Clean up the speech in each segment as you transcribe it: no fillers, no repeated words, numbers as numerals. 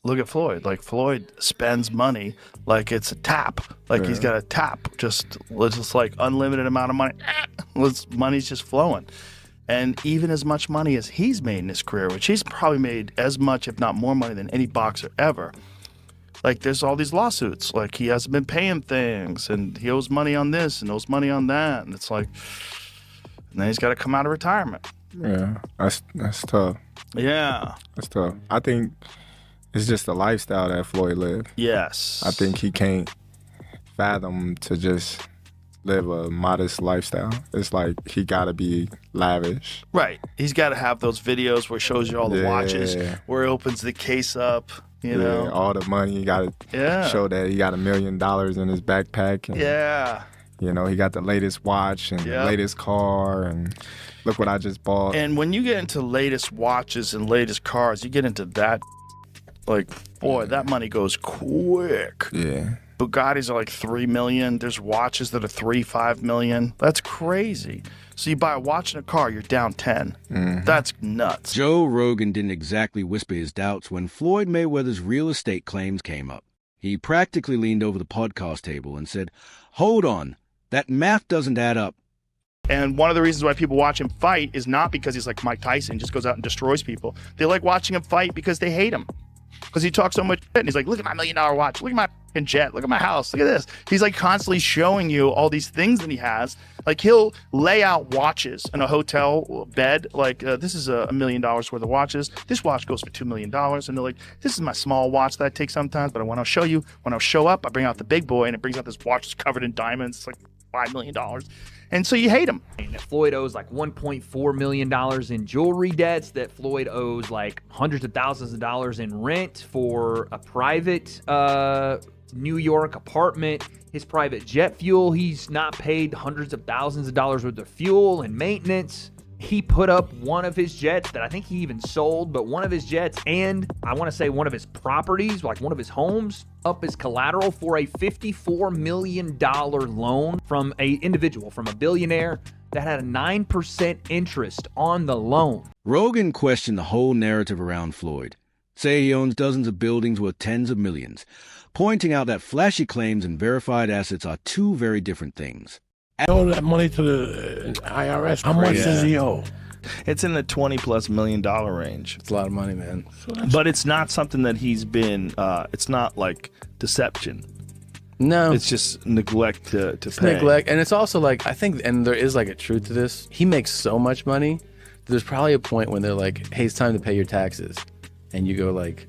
look at Floyd. Like, Floyd spends money like it's a tap. Like, he's got a tap. Just like unlimited amount of money. Money's just flowing. And even as much money as he's made in his career, which he's probably made as much, if not more money than any boxer ever. Like, there's all these lawsuits. Like, he hasn't been paying things, and he owes money on this and owes money on that. And it's like, and then he's got to come out of retirement. Yeah, that's tough. Yeah. That's tough. I think it's just the lifestyle that Floyd lived. Yes. I think he can't fathom to just live a modest lifestyle. It's like he gotta be lavish. Right. He's got to have those videos where he shows you all the watches, where he opens the case up, you know. All the money. He gotta show that he got $1 million in his backpack. And, you know, he got the latest watch and the latest car, and look what I just bought. And when you get into latest watches and latest cars, you get into that, like, boy, that money goes quick. Yeah. Bugattis are like $3 million. There's watches that are $3-5 million. That's crazy. So you buy a watch and a car, you're down 10. That's nuts. Joe Rogan didn't exactly whisper his doubts when Floyd Mayweather's real estate claims came up. He practically leaned over the podcast table and said, "Hold on, that math doesn't add up." And one of the reasons why people watch him fight is not because he's like Mike Tyson, just goes out and destroys people. They like watching him fight because they hate him. Because he talks so much shit, and he's like, look at my $1 million watch, look at my fucking jet, look at my house, look at this. He's like constantly showing you all these things that he has. Like, he'll lay out watches in a hotel bed, like, this is $1 million worth of watches. This watch goes for $2 million. And they're like, this is my small watch that I take sometimes, but I want to show you, when I show up, I bring out the big boy, and it brings out this watch that's covered in diamonds. It's like $5 million. And so you hate him. Floyd owes like $1.4 million in jewelry debts, that Floyd owes like hundreds of thousands of dollars in rent for a private New York apartment. His private jet fuel, he's not paid hundreds of thousands of dollars worth of fuel and maintenance. He put up one of his jets that I think he even sold, but one of his jets, and I want to say one of his properties, like one of his homes, up as collateral for a $54 million loan from a individual, from a billionaire, that had a 9% interest on the loan. Rogan questioned the whole narrative around Floyd. Say he owns dozens of buildings worth tens of millions, pointing out that flashy claims and verified assets are two very different things. Owe that money to the IRS. How much does he owe? It's in the $20+ million range. It's a lot of money, man. But it's not something that he's been, it's not like deception. No. It's just neglect to It's pay. neglect. And it's also like, I think, and there is like a truth to this. He makes so much money. There's probably a point when they're like, hey, it's time to pay your taxes. And you go like,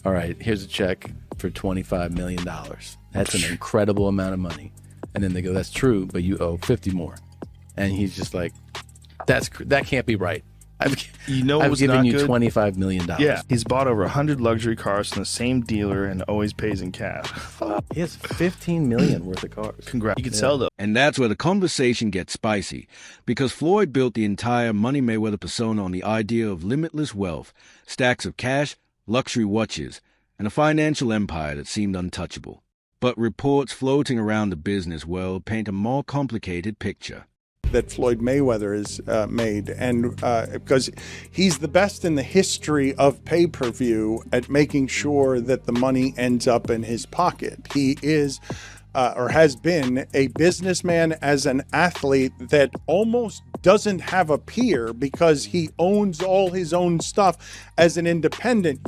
all right, here's a check for $25 million. That's an incredible amount of money. And then they go, that's true, but you owe 50 more. And he's just like, that can't be right. I've given you $25 million. Yeah, he's bought over 100 luxury cars from the same dealer and always pays in cash. He has $15 million worth of cars. Congrats. You can sell those. And that's where the conversation gets spicy, because Floyd built the entire Money Mayweather persona on the idea of limitless wealth, stacks of cash, luxury watches, and a financial empire that seemed untouchable. But reports floating around the business world paint a more complicated picture. That Floyd Mayweather has made, and because he's the best in the history of pay-per-view at making sure that the money ends up in his pocket. He is or has been a businessman as an athlete that almost doesn't have a peer because he owns all his own stuff as an independent.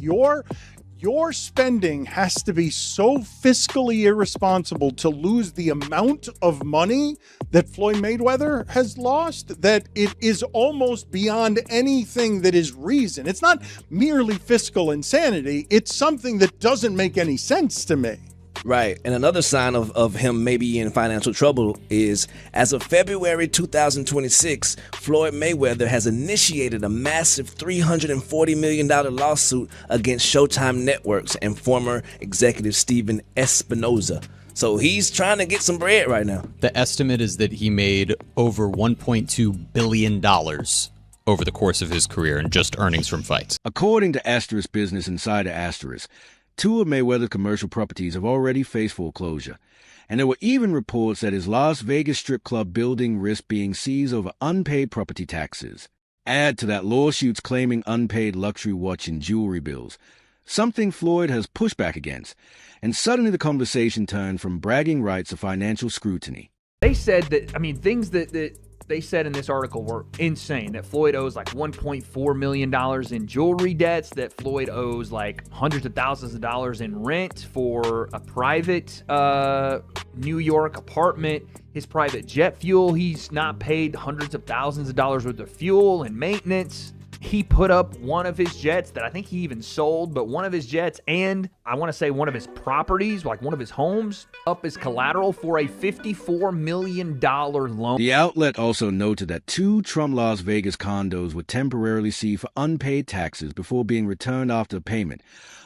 Your spending has to be so fiscally irresponsible to lose the amount of money that Floyd Mayweather has lost that it is almost beyond anything that is reason. It's not merely fiscal insanity. It's something that doesn't make any sense to me. Right. And another sign of him maybe in financial trouble is, as of February 2026, Floyd Mayweather has initiated a massive $340 million lawsuit against Showtime Networks and former executive Steven Espinoza. So he's trying to get some bread right now. The estimate is that he made over $1.2 billion over the course of his career in just earnings from fights. According to Asterisk Business Insider Asterisk, 2 of Mayweather's commercial properties have already faced foreclosure, and there were even reports that his Las Vegas strip club building risked being seized over unpaid property taxes. Add to that lawsuits claiming unpaid luxury watch and jewelry bills. something Floyd has pushed back against, and suddenly the conversation turned from bragging rights to financial scrutiny. They said that, things that they said in this article were insane, that Floyd owes like $1.4 million in jewelry debts, that Floyd owes like hundreds of thousands of dollars in rent for a private New York apartment, his private jet fuel. He's not paid hundreds of thousands of dollars worth of fuel and maintenance. He put up one of his jets that I think he even sold, but one of his jets and I want to say one of his properties, like one of his homes, up as collateral for a $54 million loan. The outlet also noted that 2 Trump Las Vegas condos were temporarily seized for unpaid taxes before being returned after payment,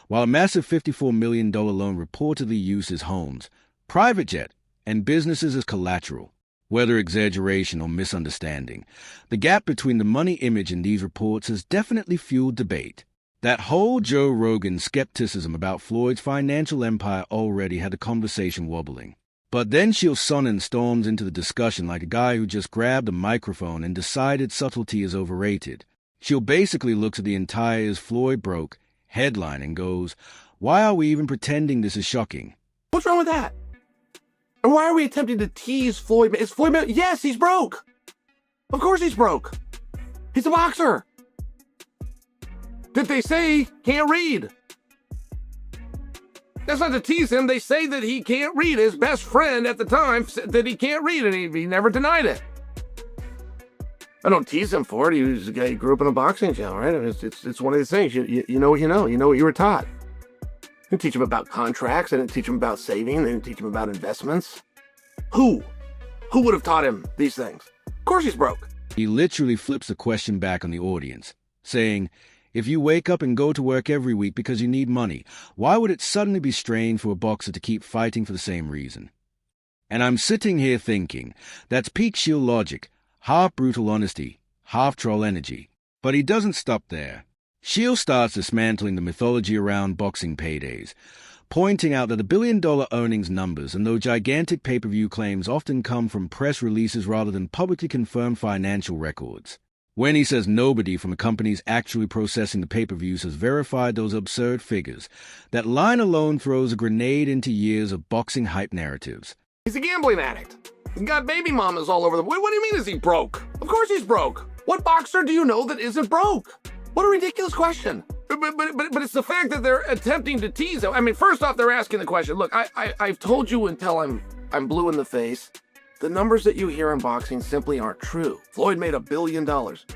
while a massive $54 million loan reportedly used his homes, private jet, and businesses as collateral. Whether exaggeration or misunderstanding, the gap between the money image in these reports has definitely fueled debate. That whole Joe Rogan skepticism about Floyd's financial empire already had the conversation wobbling. But then Sheil Sonnen storms into the discussion like a guy who just grabbed a microphone and decided subtlety is overrated. Sheil basically looks at the entire "Is Floyd broke?" headline and goes, "Why are we even pretending this is shocking?" What's wrong with that? And why are we attempting to tease Floyd? Is Floyd Mayweather? Yes, he's broke. Of course he's broke. He's a boxer. Did they say can't read? That's not to tease him. They say that he can't read. His best friend at the time said that he can't read, and he never denied it. I don't tease him for it. He was a guy who grew up in a boxing gym, right? It's one of these things. You know what you know. You know what you were taught. I didn't teach him about contracts. I didn't teach him about saving. I didn't teach him about investments. Who would have taught him these things? Of course he's broke. He literally flips the question back on the audience, saying, if you wake up and go to work every week because you need money, why would it suddenly be strange for a boxer to keep fighting for the same reason? And I'm sitting here thinking, that's peak Sheil logic, half brutal honesty, half troll energy. But he doesn't stop there. Sheil starts dismantling the mythology around boxing paydays, pointing out that the billion-dollar earnings numbers and those gigantic pay-per-view claims often come from press releases rather than publicly confirmed financial records. When he says nobody from the companies actually processing the pay-per-views has verified those absurd figures, that line alone throws a grenade into years of boxing hype narratives. He's a gambling addict. He's got baby mamas all over the... What do you mean is he broke? Of course he's broke. What boxer do you know that isn't broke? What a ridiculous question. But it's the fact that they're attempting to tease him. I mean, first off, they're asking the question. Look, I've told you until I'm blue in the face. The numbers that you hear in boxing simply aren't true. Floyd made $1 billion.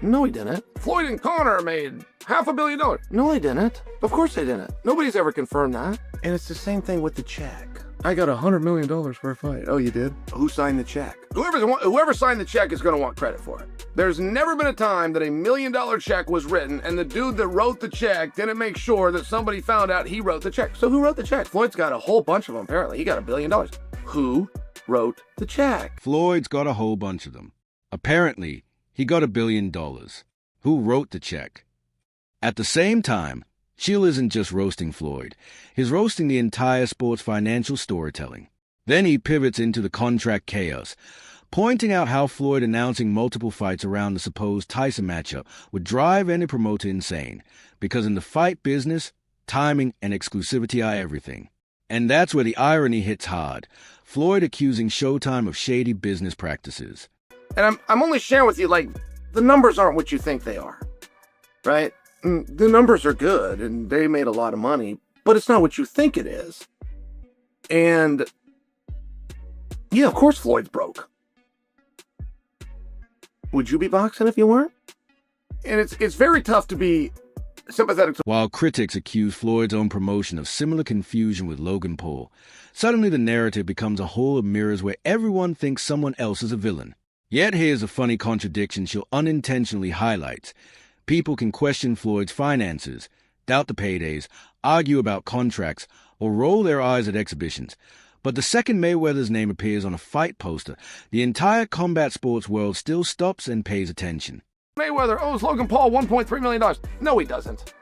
No, he didn't. Floyd and Conor made $500 million. No, they didn't. Of course they didn't. Nobody's ever confirmed that. And it's the same thing with the check. I got $100 million for a fight. Oh, you did? Who signed the check? Whoever signed the check is going to want credit for it. There's never been a time that $1 million check was written and the dude that wrote the check didn't make sure that somebody found out he wrote the check. So who wrote the check? Floyd's got a whole bunch of them, apparently. He got $1 billion. Who wrote the check? Floyd's got a whole bunch of them. Apparently, he got $1 billion. Who wrote the check? At the same time, Sheil isn't just roasting Floyd. He's roasting the entire sport's financial storytelling. Then he pivots into the contract chaos, pointing out how Floyd announcing multiple fights around the supposed Tyson matchup would drive any promoter insane, because in the fight business, timing and exclusivity are everything. And that's where the irony hits hard. Floyd accusing Showtime of shady business practices. And I'm only sharing with you, like, the numbers aren't what you think they are, right? The numbers are good, and they made a lot of money, but it's not what you think it is. And, yeah, of course Floyd's broke. Would you be boxing if you weren't? And it's very tough to be sympathetic to... While critics accuse Floyd's own promotion of similar confusion with Logan Paul, suddenly the narrative becomes a hall of mirrors where everyone thinks someone else is a villain. Yet here's a funny contradiction Sheil unintentionally highlights. People can question Floyd's finances, doubt the paydays, argue about contracts, or roll their eyes at exhibitions. But the second Mayweather's name appears on a fight poster, the entire combat sports world still stops and pays attention. Mayweather owes Logan Paul $1.3 million. No, he doesn't.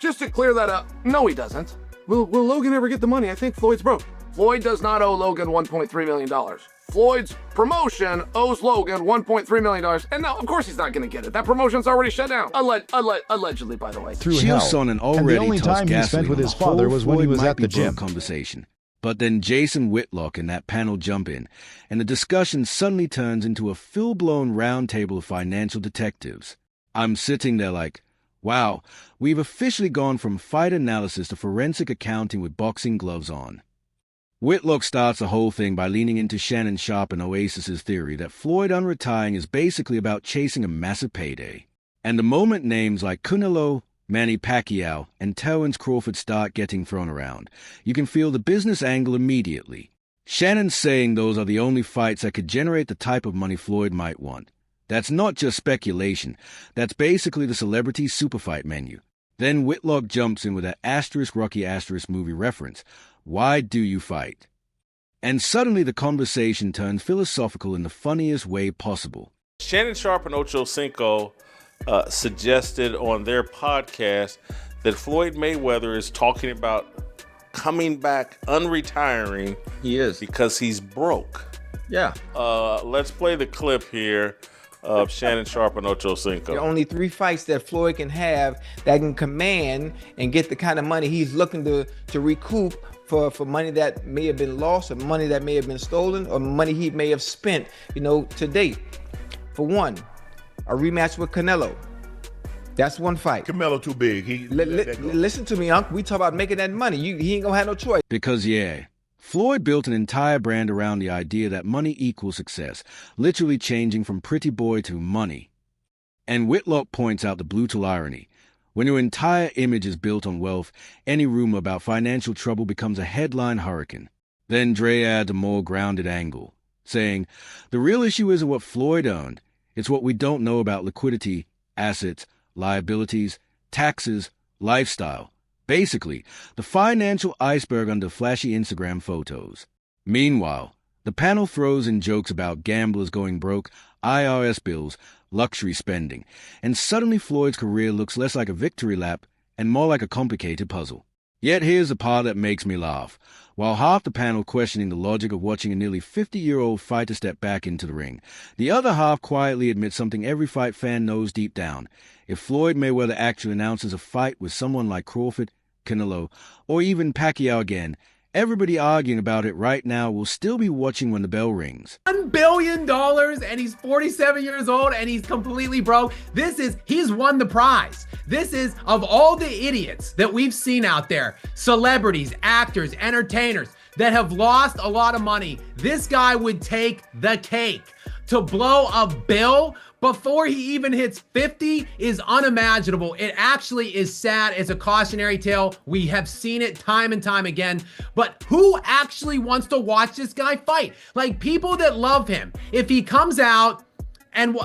Just to clear that up, no, he doesn't. Will Logan ever get the money? I think Floyd's broke. Floyd does not owe Logan $1.3 million. Floyd's promotion owes Logan $1.3 million. And now, of course, he's not going to get it. That promotion's already shut down. Allegedly, by the way. Shields on an already and the only time he spent with his father was when he was at the gym. Conversation. But then Jason Whitlock and that panel jump in, and the discussion suddenly turns into a full-blown roundtable of financial detectives. I'm sitting there like, wow, we've officially gone from fight analysis to forensic accounting with boxing gloves on. Whitlock starts the whole thing by leaning into Shannon Sharpe and Oasis's theory that Floyd unretiring is basically about chasing a massive payday. And the moment names like Canelo, Manny Pacquiao, and Terence Crawford start getting thrown around, you can feel the business angle immediately. Shannon's saying those are the only fights that could generate the type of money Floyd might want. That's not just speculation. That's basically the celebrity superfight menu. Then Whitlock jumps in with that * Rocky * movie reference. Why do you fight? And suddenly the conversation turns philosophical in the funniest way possible. Shannon Sharpe and Ocho Cinco suggested on their podcast that Floyd Mayweather is talking about coming back, unretiring. He is. Because he's broke. Yeah. Let's play the clip here of Shannon Sharpe and Ocho Cinco. There are only 3 fights that Floyd can have that can command and get the kind of money he's looking to recoup for money that may have been lost, or money that may have been stolen, or money he may have spent, to date. For one, a rematch with Canelo. That's one fight. Canelo too big. Listen to me, Unc. We talk about making that money. He ain't gonna have no choice. Because, Floyd built an entire brand around the idea that money equals success, literally changing from pretty boy to money. And Whitlock points out the brutal irony. When your entire image is built on wealth, any rumor about financial trouble becomes a headline hurricane. Then Dre adds a more grounded angle, saying, the real issue isn't what Floyd owned. It's what we don't know about liquidity, assets, liabilities, taxes, lifestyle. Basically, the financial iceberg under flashy Instagram photos. Meanwhile, the panel throws in jokes about gamblers going broke, IRS bills, luxury spending, and suddenly Floyd's career looks less like a victory lap and more like a complicated puzzle. Yet here's the part that makes me laugh. While half the panel questioning the logic of watching a nearly 50-year-old fighter step back into the ring, the other half quietly admits something every fight fan knows deep down. If Floyd Mayweather actually announces a fight with someone like Crawford, Canelo, or even Pacquiao again, everybody arguing about it right now will still be watching when the bell rings. $1 billion, and he's 47 years old, and he's completely broke. He's won the prize. This is, of all the idiots that we've seen out there, celebrities, actors, entertainers that have lost a lot of money, this guy would take the cake. To blow a bill before he even hits 50 is unimaginable. It actually is sad. It's a cautionary tale. We have seen it time and time again. But who actually wants to watch this guy fight? Like, people that love him. If he comes out and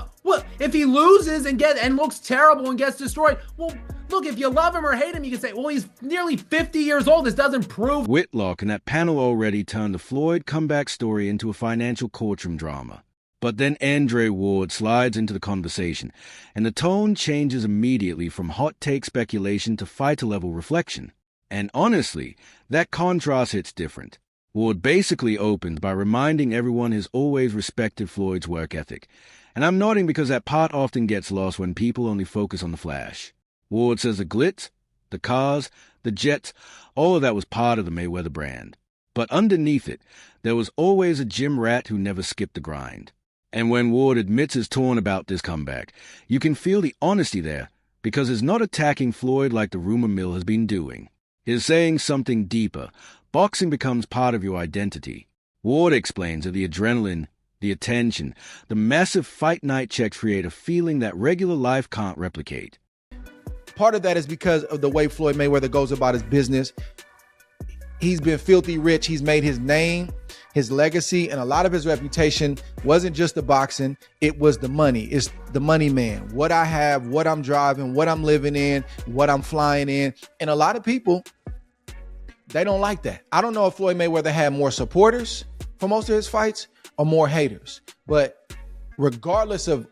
if he loses and looks terrible and gets destroyed, well, look, if you love him or hate him, you can say, well, he's nearly 50 years old. This doesn't prove. Whitlock and that panel already turned the Floyd comeback story into a financial courtroom drama. But then Andre Ward slides into the conversation, and the tone changes immediately from hot take speculation to fighter-level reflection. And honestly, that contrast hits different. Ward basically opened by reminding everyone he's always respected Floyd's work ethic. And I'm nodding because that part often gets lost when people only focus on the flash. Ward says the glitz, the cars, the jets, all of that was part of the Mayweather brand. But underneath it, there was always a gym rat who never skipped the grind. And when Ward admits he's torn about this comeback, you can feel the honesty there, because he's not attacking Floyd like the rumor mill has been doing. He's saying something deeper. Boxing becomes part of your identity. Ward explains that the adrenaline, the attention, the massive fight night checks create a feeling that regular life can't replicate. Part of that is because of the way Floyd Mayweather goes about his business. He's been filthy rich. He's made his name, his legacy, and a lot of his reputation wasn't just the boxing. It was the money. It's the money man. What I have, what I'm driving, what I'm living in, what I'm flying in. And a lot of people, they don't like that. I don't know if Floyd Mayweather had more supporters for most of his fights or more haters. But regardless of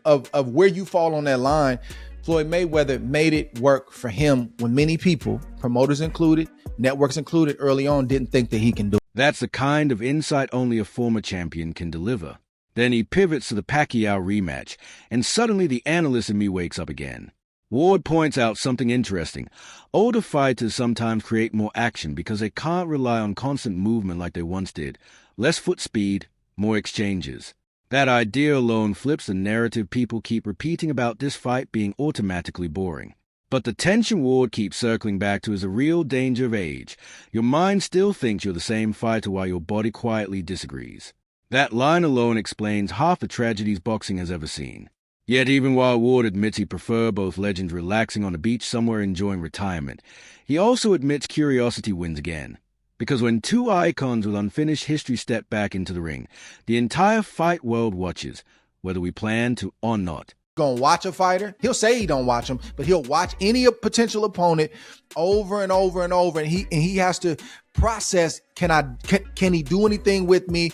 where you fall on that line, Floyd Mayweather made it work for him when many people, promoters included, networks included, early on didn't think that he can do it. That's the kind of insight only a former champion can deliver. Then he pivots to the Pacquiao rematch, and suddenly the analyst in me wakes up again. Ward points out something interesting. Older fighters sometimes create more action because they can't rely on constant movement like they once did. Less foot speed, more exchanges. That idea alone flips the narrative people keep repeating about this fight being automatically boring. But the tension Ward keeps circling back to is a real danger of age. Your mind still thinks you're the same fighter while your body quietly disagrees. That line alone explains half the tragedies boxing has ever seen. Yet even while Ward admits he prefers both legends relaxing on a beach somewhere enjoying retirement, he also admits curiosity wins again. Because when two icons with unfinished history step back into the ring, the entire fight world watches, whether we plan to or not. Gonna watch a fighter, he'll say he don't watch him, but he'll watch any potential opponent over and over and over, and he has to process, can he do anything with me?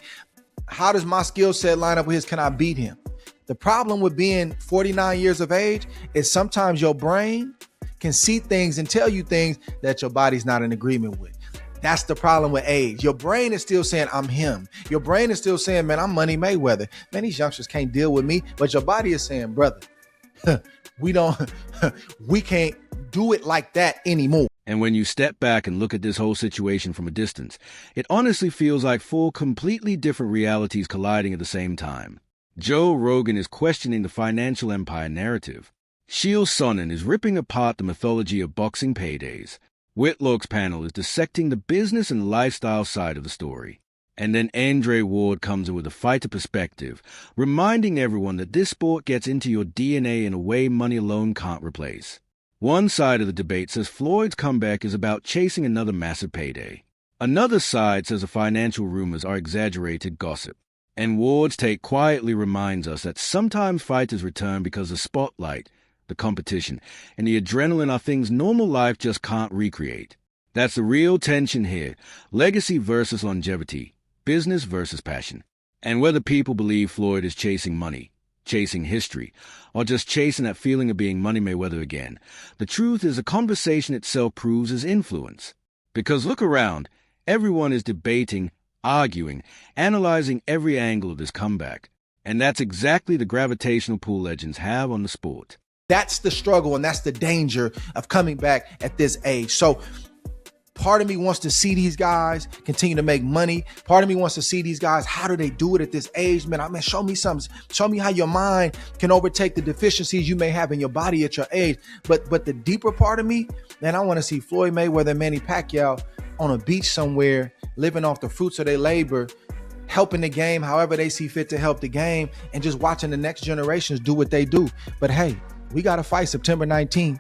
How does my skill set line up with his? Can I beat him? The problem with being 49 years of age is sometimes your brain can see things and tell you things that your body's not in agreement with. That's the problem with age. Your brain is still saying, I'm him. Your brain is still saying, man, I'm Money Mayweather. Man, these youngsters can't deal with me. But your body is saying, brother, we can't do it like that anymore. And when you step back and look at this whole situation from a distance, it honestly feels like four completely different realities colliding at the same time. Joe Rogan is questioning the financial empire narrative. Shiel Sonnen is ripping apart the mythology of boxing paydays. Whitlock's panel is dissecting the business and lifestyle side of the story. And then Andre Ward comes in with a fighter perspective, reminding everyone that this sport gets into your DNA in a way money alone can't replace. One side of the debate says Floyd's comeback is about chasing another massive payday. Another side says the financial rumors are exaggerated gossip. And Ward's take quietly reminds us that sometimes fighters return because the spotlight, the competition, and the adrenaline are things normal life just can't recreate. That's the real tension here. Legacy versus longevity. Business versus passion. And whether people believe Floyd is chasing money, chasing history, or just chasing that feeling of being Money Mayweather again, the truth is the conversation itself proves his influence. Because look around, everyone is debating, arguing, analyzing every angle of this comeback. And that's exactly the gravitational pull legends have on the sport. That's the struggle, and that's the danger of coming back at this age. So part of me wants to see these guys continue to make money. Part of me wants to see these guys, how do they do it at this age? Man, show me something. Show me how your mind can overtake the deficiencies you may have in your body at your age. But the deeper part of me, man, I want to see Floyd Mayweather and Manny Pacquiao on a beach somewhere, living off the fruits of their labor, helping the game however they see fit to help the game, and just watching the next generations do what they do. But hey, we got to fight September 19th.